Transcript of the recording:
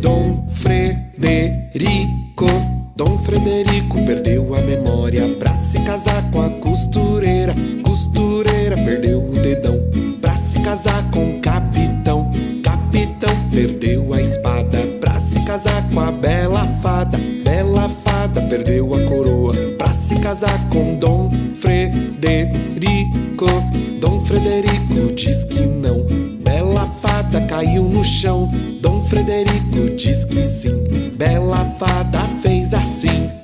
Dom Frederico. Dom Frederico perdeu a memória pra se casar com a costureira. Costureira perdeu o dedão pra se casar com o capitão. Capitão perdeu a espada pra se casar com a bela fada. Bela fada perdeu a coroa pra se casar com Dom Frederico. Dom Frederico diz que não. Bela fada caiu no chão. Dom Frederico diz que sim. Bela fada fez assim.